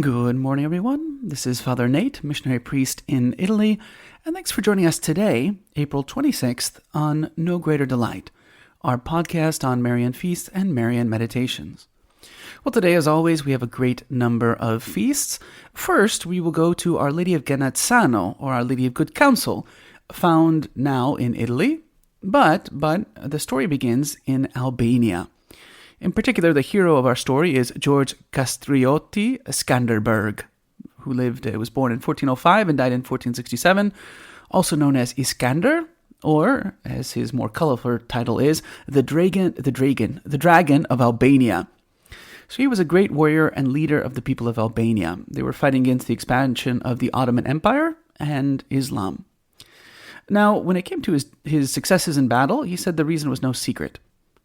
Good morning, everyone. This is Father Nate, missionary priest in Italy, and thanks for joining us today, April 26th, on No Greater Delight, our podcast on Marian feasts and Marian meditations. Well, today, as always, we have a great number of feasts. First, we will go to Our Lady of Genazzano, or Our Lady of Good Counsel, found now in Italy, but the story begins in Albania. In particular, the hero of our story is George Castriotti Skanderberg, who was born in 1405 and died in 1467, also known as Iskander, or, as his more colorful title is, the Dragon of Albania. So he was a great warrior and leader of the people of Albania. They were fighting against the expansion of the Ottoman Empire and Islam. Now, when it came to his successes in battle, he said the reason was no secret.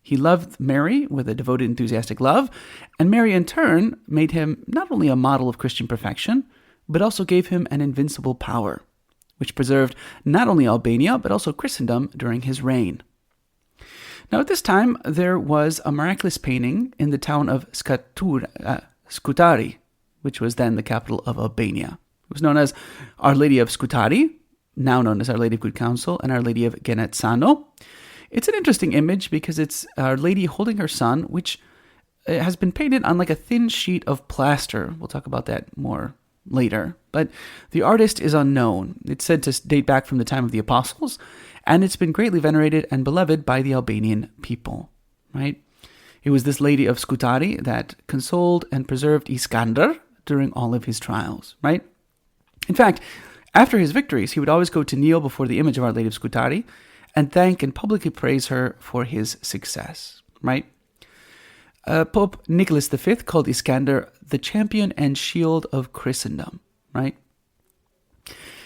He loved Mary with a devoted, enthusiastic love, and Mary in turn made him not only a model of Christian perfection, but also gave him an invincible power, which preserved not only Albania, but also Christendom during his reign. Now at this time, there was a miraculous painting in the town of Scutari, which was then the capital of Albania. It was known as Our Lady of Scutari, now known as Our Lady of Good Counsel, and Our Lady of Genazzano. It's an interesting image because it's Our Lady holding her son, which has been painted on like a thin sheet of plaster. We'll talk about that more later. But the artist is unknown. It's said to date back from the time of the apostles, and it's been greatly venerated and beloved by the Albanian people, right? It was this Lady of Scutari that consoled and preserved Iskander during all of his trials, right? In fact, after his victories, he would always go to kneel before the image of Our Lady of Scutari and thank and publicly praise her for his success, right? Pope Nicholas V called Iskander the champion and shield of Christendom, right?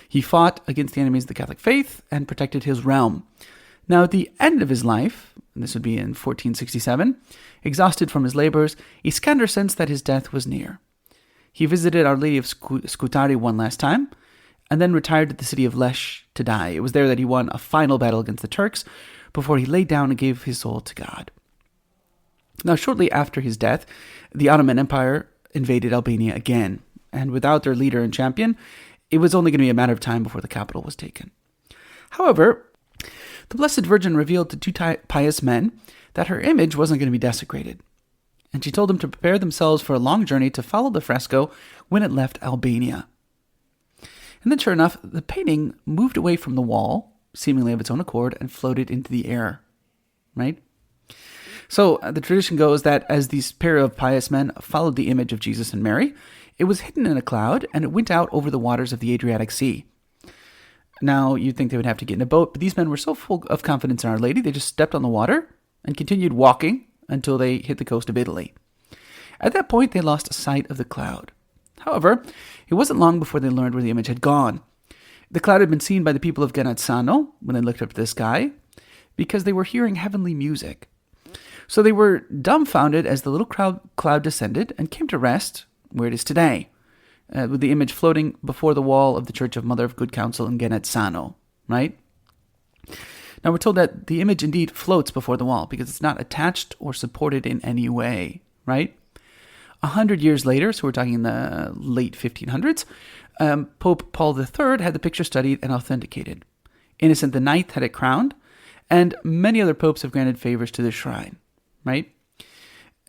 He fought against the enemies of the Catholic faith and protected his realm. Now, at the end of his life, and this would be in 1467, exhausted from his labors, Iskander sensed that his death was near. He visited Our Lady of Scutari one last time, and then retired to the city of Lech to die. It was there that he won a final battle against the Turks before he laid down and gave his soul to God. Now, shortly after his death, the Ottoman Empire invaded Albania again, and without their leader and champion, it was only going to be a matter of time before the capital was taken. However, the Blessed Virgin revealed to two pious men that her image wasn't going to be desecrated, and she told them to prepare themselves for a long journey to follow the fresco when it left Albania. And then, sure enough, the painting moved away from the wall, seemingly of its own accord, and floated into the air, right? So the tradition goes that as these pair of pious men followed the image of Jesus and Mary, it was hidden in a cloud, and it went out over the waters of the Adriatic Sea. Now, you'd think they would have to get in a boat, but these men were so full of confidence in Our Lady, they just stepped on the water and continued walking until they hit the coast of Italy. At that point, they lost sight of the cloud. However, it wasn't long before they learned where the image had gone. The cloud had been seen by the people of Genazzano when they looked up to the sky because they were hearing heavenly music. So they were dumbfounded as the little cloud descended and came to rest where it is today, with the image floating before the wall of the Church of Mother of Good Counsel in Genazzano, right? Now we're told that the image indeed floats before the wall because it's not attached or supported in any way, right? 100 years later, so we're talking in the late 1500s, Pope Paul III had the picture studied and authenticated. Innocent IX had it crowned, and many other popes have granted favors to the shrine, right?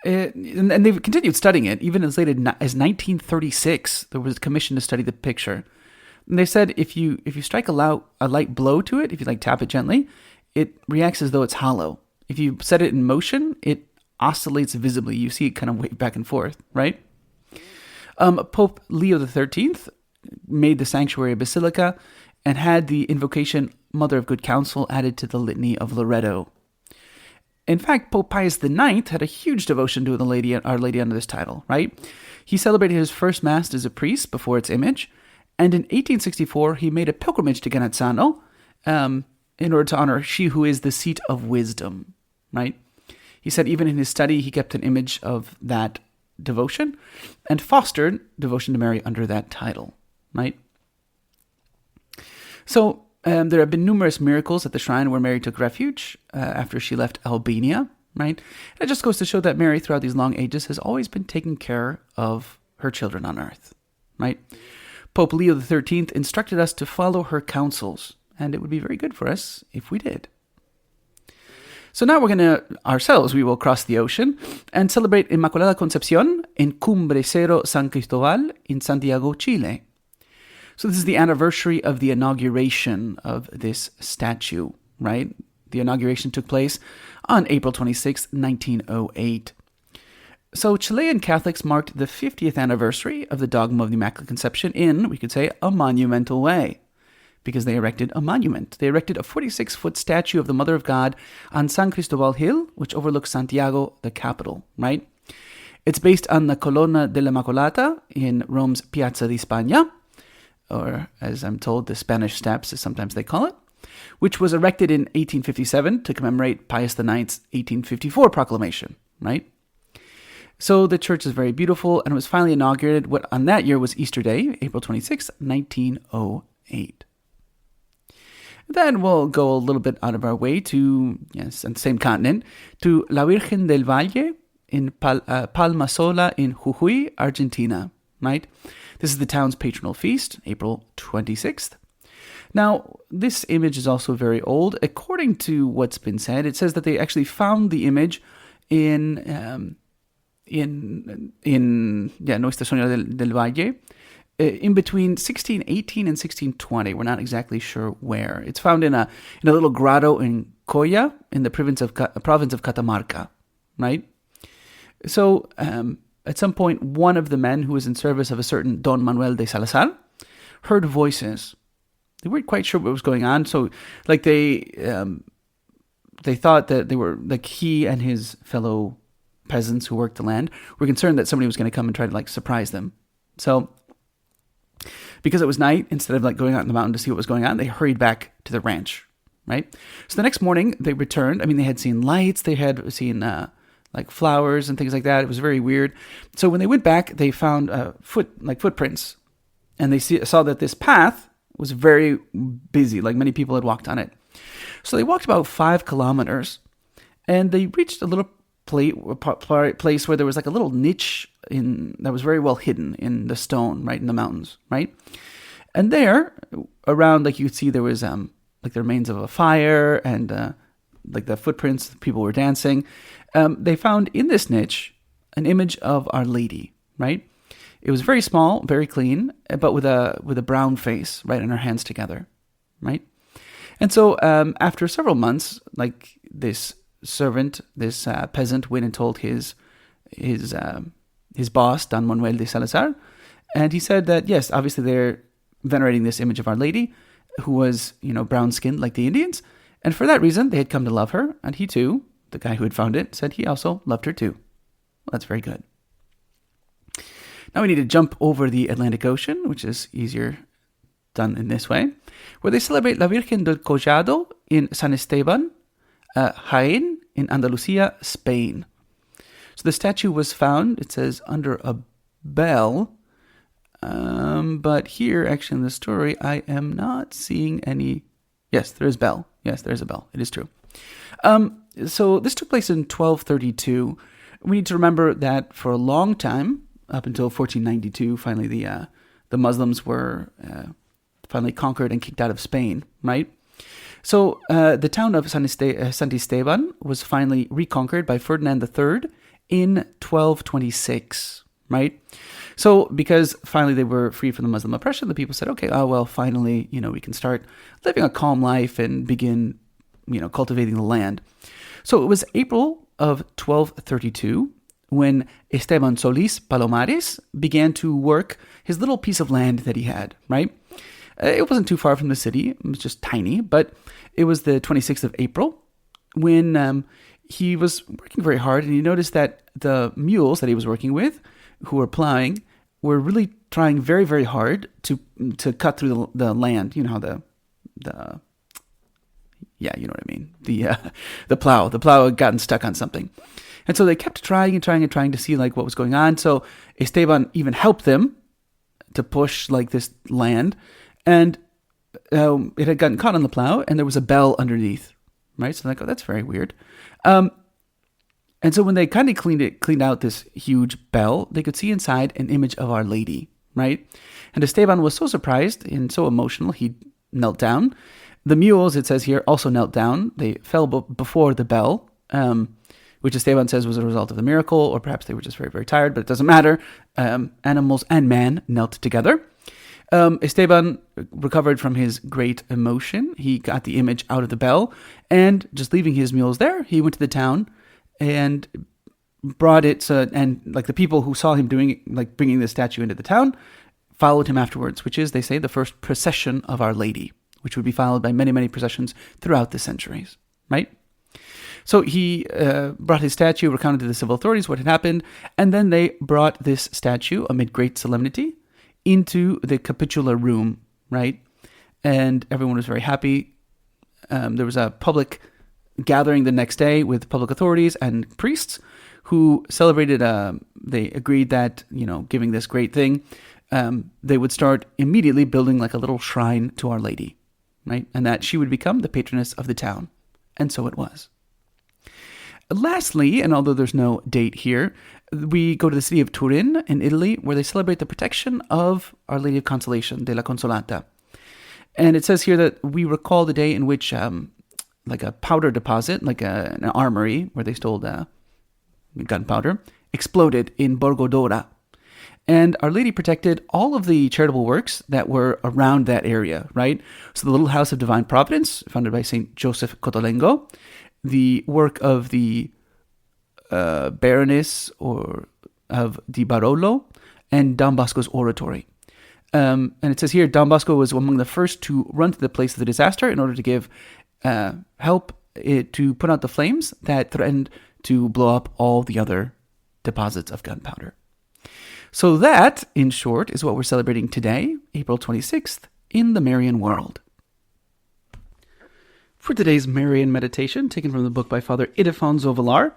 And they've continued studying it. Even as late as 1936, there was a commission to study the picture. And they said if you strike a light blow to it, if you tap it gently, it reacts as though it's hollow. If you set it in motion, it oscillates visibly. You see it kind of wave back and forth, right? Pope Leo XIII made the sanctuary a basilica and had the invocation Mother of Good Counsel added to the Litany of Loreto. In fact, Pope Pius IX had a huge devotion to Our Lady under this title, right? He celebrated his first Mass as a priest before its image, and in 1864, he made a pilgrimage to Genazzano in order to honor she who is the seat of wisdom, right? He said even in his study, he kept an image of that devotion and fostered devotion to Mary under that title, right? So there have been numerous miracles at the shrine where Mary took refuge after she left Albania, right? And it just goes to show that Mary, throughout these long ages, has always been taking care of her children on earth, right? Pope Leo XIII instructed us to follow her counsels, and it would be very good for us if we did. So now we will cross the ocean and celebrate Inmaculada Concepcion in Cumbre Cero San Cristobal in Santiago, Chile. So this is the anniversary of the inauguration of this statue, right? The inauguration took place on April 26, 1908. So Chilean Catholics marked the 50th anniversary of the dogma of the Immaculate Conception in, we could say, a monumental way, because they erected a monument. They erected a 46-foot statue of the Mother of God on San Cristobal Hill, which overlooks Santiago, the capital, right? It's based on the Colonna dell'Immacolata in Rome's Piazza di Spagna, or as I'm told, the Spanish Steps, as sometimes they call it, which was erected in 1857 to commemorate Pius IX's 1854 proclamation, right? So the church is very beautiful, and it was finally inaugurated. What on that year was Easter Day, April 26, 1908. Then we'll go a little bit out of our way to, yes, on the same continent, to La Virgen del Valle in Palma Sola in Jujuy, Argentina, right? This is the town's patronal feast, April 26th. Now, this image is also very old. According to what's been said, it says that they actually found the image in Nuestra Señora del Valle, in between 1618 and 1620. We're not exactly sure where. It's found in a little grotto in Coya, in the province of Catamarca, right? So, at some point, one of the men who was in service of a certain Don Manuel de Salazar heard voices. They weren't quite sure what was going on, so like they thought that they were like he and his fellow peasants who worked the land were concerned that somebody was going to come and try to like surprise them. So because it was night, instead of like going out in the mountain to see what was going on, they hurried back to the ranch, right? So the next morning they returned. I mean, they had seen lights, they had seen like flowers and things like that. It was very weird. So when they went back, they found footprints, and they saw that this path was very busy, like many people had walked on it. So they walked about 5 kilometers, and they reached a little place where there was like a little niche that was very well hidden in the stone, right in the mountains, right? And there, around, like you could see, there was like the remains of a fire and like the footprints. People were dancing. They found in this niche an image of Our Lady, right? It was very small, very clean, but with a brown face, right, and her hands together, right? And so after several months, like this peasant went and told his boss, Don Manuel de Salazar, and he said that, yes, obviously they're venerating this image of Our Lady, who was, brown-skinned like the Indians, and for that reason, they had come to love her, and he too, the guy who had found it, said he also loved her too. Well, that's very good. Now we need to jump over the Atlantic Ocean, which is easier done in this way, where they celebrate La Virgen del Collado in San Esteban, Jaén, in Andalusia, Spain. So the statue was found, it says, under a bell, but here, actually in the story, I am not seeing any. Yes, there is bell. Yes, there is a bell. It is true. So this took place in 1232. We need to remember that for a long time, up until 1492, finally the Muslims were finally conquered and kicked out of Spain, right? So the town of San Esteban was finally reconquered by Ferdinand III in 1226, right? So because finally they were free from the Muslim oppression, the people said, okay, finally, we can start living a calm life and begin, cultivating the land. So it was April of 1232 when Esteban Solis Palomares began to work his little piece of land that he had, right? It wasn't too far from the city. It was just tiny, but it was the 26th of April when he was working very hard, and he noticed that the mules that he was working with, who were plowing, were really trying very, very hard to cut through the land. You know how you know what I mean. The plow had gotten stuck on something. And so they kept trying to see like what was going on. So Esteban even helped them to push like this land, and it had gotten caught on the plow, and there was a bell underneath, right? So they're like, oh, that's very weird. And so when they kind of cleaned out this huge bell, they could see inside an image of Our Lady, right? And Esteban was so surprised and so emotional, he knelt down. The mules, it says here, also knelt down. They fell before the bell, which Esteban says was a result of the miracle, or perhaps they were just very, very tired, but it doesn't matter. Animals and man knelt together. Esteban recovered from his great emotion. He got the image out of the bell, and just leaving his mules there, he went to the town and brought it. And like the people who saw him bringing the statue into the town, followed him afterwards, which is, they say, the first procession of Our Lady, which would be followed by many, many processions throughout the centuries, right? So he brought his statue, recounted to the civil authorities what had happened, and then they brought this statue, amid great solemnity, into the capitular room, right? And everyone was very happy. There was a public gathering the next day with public authorities and priests who celebrated. They agreed that, giving this great thing, they would start immediately building like a little shrine to Our Lady, right? And that she would become the patroness of the town. And so it was. Lastly, and although there's no date here, we go to the city of Turin in Italy, where they celebrate the protection of Our Lady of Consolation, della Consolata. And it says here that we recall the day in which like a powder deposit, like an armory where they stole gunpowder, exploded in Borgo d'Ora. And Our Lady protected all of the charitable works that were around that area, right? So the Little House of Divine Providence, founded by St. Joseph Cotolengo, the work of the Baroness of Di Barolo, and Don Bosco's oratory. And it says here, Don Bosco was among the first to run to the place of the disaster in order to give help to put out the flames that threatened to blow up all the other deposits of gunpowder. So that, in short, is what we're celebrating today, April 26th, in the Marian world. For today's Marian meditation, taken from the book by Father Ildefonso Villar,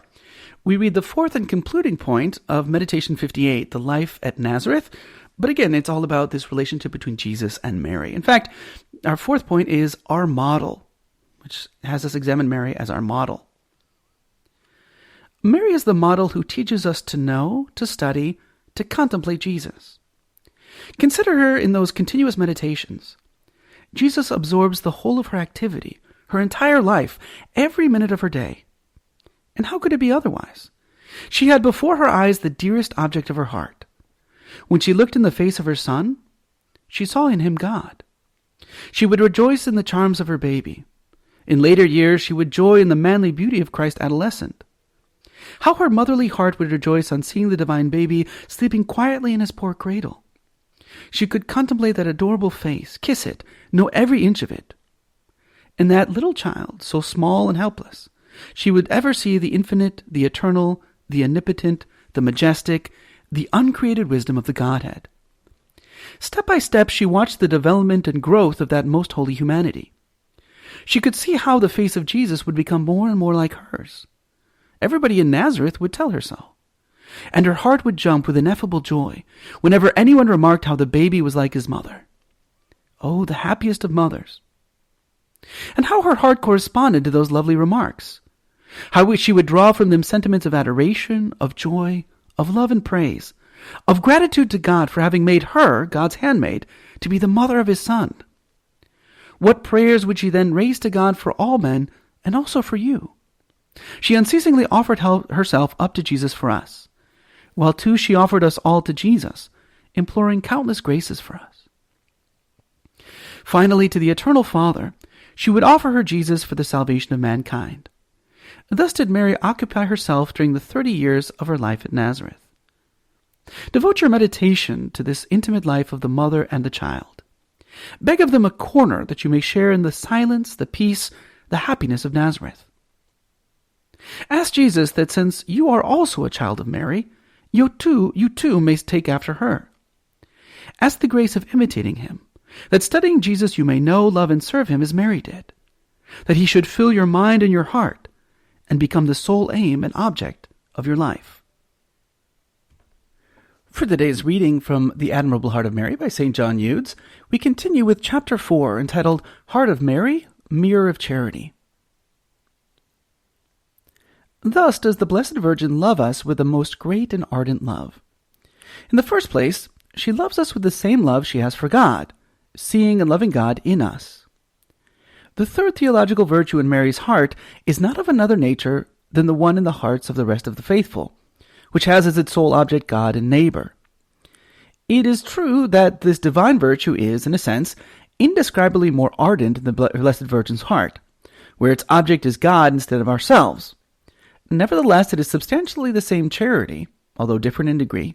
we read the fourth and concluding point of Meditation 58, the life at Nazareth. But again, it's all about this relationship between Jesus and Mary. In fact, our fourth point is our model, which has us examine Mary as our model. Mary is the model who teaches us to know, to study, to contemplate Jesus. Consider her in those continuous meditations. Jesus absorbs the whole of her activity, her entire life, every minute of her day. And how could it be otherwise? She had before her eyes the dearest object of her heart. When she looked in the face of her son, she saw in him God. She would rejoice in the charms of her baby. In later years, she would joy in the manly beauty of Christ adolescent. How her motherly heart would rejoice on seeing the divine baby sleeping quietly in his poor cradle. She could contemplate that adorable face, kiss it, know every inch of it. In that little child, so small and helpless, she would ever see the infinite, the eternal, the omnipotent, the majestic, the uncreated wisdom of the Godhead. Step by step, she watched the development and growth of that most holy humanity. She could see how the face of Jesus would become more and more like hers. Everybody in Nazareth would tell her so. And her heart would jump with ineffable joy whenever anyone remarked how the baby was like his mother. Oh, the happiest of mothers. And how her heart corresponded to those lovely remarks. How she would draw from them sentiments of adoration, of joy, of love and praise, of gratitude to God for having made her, God's handmaid, to be the mother of his Son. What prayers would she then raise to God for all men and also for you? She unceasingly offered herself up to Jesus for us, while too she offered us all to Jesus, imploring countless graces for us. Finally, to the Eternal Father, she would offer her Jesus for the salvation of mankind. Thus did Mary occupy herself during the 30 years of her life at Nazareth. Devote your meditation to this intimate life of the mother and the child. Beg of them a corner that you may share in the silence, the peace, the happiness of Nazareth. Ask Jesus that since you are also a child of Mary, you too may take after her. Ask the grace of imitating him, that studying Jesus you may know, love, and serve him as Mary did, that he should fill your mind and your heart, and become the sole aim and object of your life. For today's reading from The Admirable Heart of Mary by St. John Eudes, we continue with Chapter 4, entitled Heart of Mary, Mirror of Charity. Thus does the Blessed Virgin love us with the most great and ardent love. In the first place, she loves us with the same love she has for God, seeing and loving God in us. The third theological virtue in Mary's heart is not of another nature than the one in the hearts of the rest of the faithful, which has as its sole object God and neighbor. It is true that this divine virtue is, in a sense, indescribably more ardent in the Blessed Virgin's heart, where its object is God instead of ourselves. Nevertheless, it is substantially the same charity, although different in degree,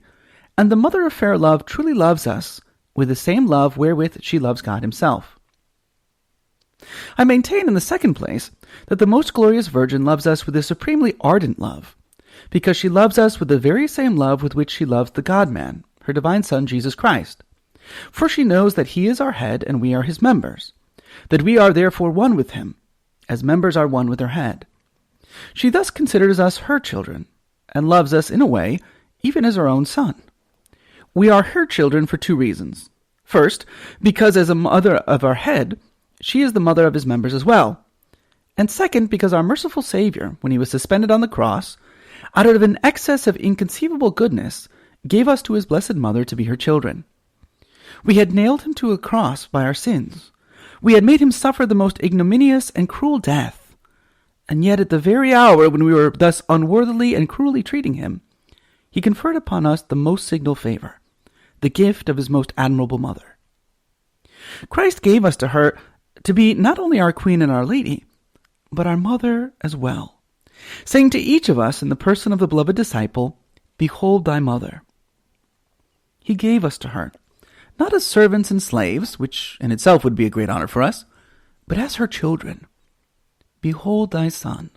and the Mother of Fair Love truly loves us with the same love wherewith she loves God himself. I maintain in the second place that the most glorious Virgin loves us with a supremely ardent love, because she loves us with the very same love with which she loves the God-man, her divine Son, Jesus Christ. For she knows that he is our head and we are his members, that we are therefore one with him, as members are one with her head. She thus considers us her children, and loves us in a way even as her own Son. We are her children for two reasons. First, because as a mother of our head, she is the mother of his members as well. And second, because our merciful Savior, when he was suspended on the cross, out of an excess of inconceivable goodness, gave us to his blessed mother to be her children. We had nailed him to a cross by our sins. We had made him suffer the most ignominious and cruel death. And yet at the very hour when we were thus unworthily and cruelly treating him, he conferred upon us the most signal favor, the gift of his most admirable mother. Christ gave us to her to be not only our Queen and our Lady, but our mother as well, saying to each of us in the person of the beloved disciple, "Behold thy mother." He gave us to her, not as servants and slaves, which in itself would be a great honor for us, but as her children. "Behold thy son."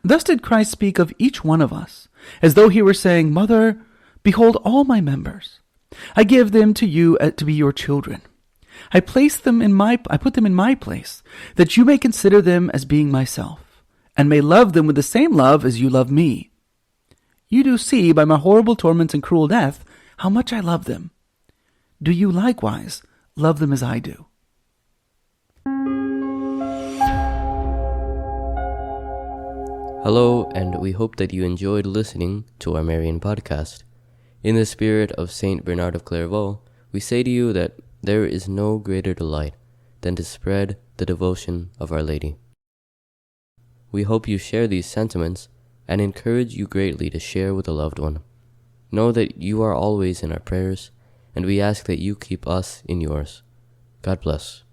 Thus did Christ speak of each one of us, as though he were saying, "Mother, behold all my members. I give them to you to be your children. I put them in my place, that you may consider them as being myself, and may love them with the same love as you love me. You do see by my horrible torments and cruel death how much I love them. Do you likewise love them as I do?" Hello, and we hope that you enjoyed listening to our Marian podcast. In the spirit of Saint Bernard of Clairvaux, we say to you that there is no greater delight than to spread the devotion of Our Lady. We hope you share these sentiments and encourage you greatly to share with a loved one. Know that you are always in our prayers, and we ask that you keep us in yours. God bless.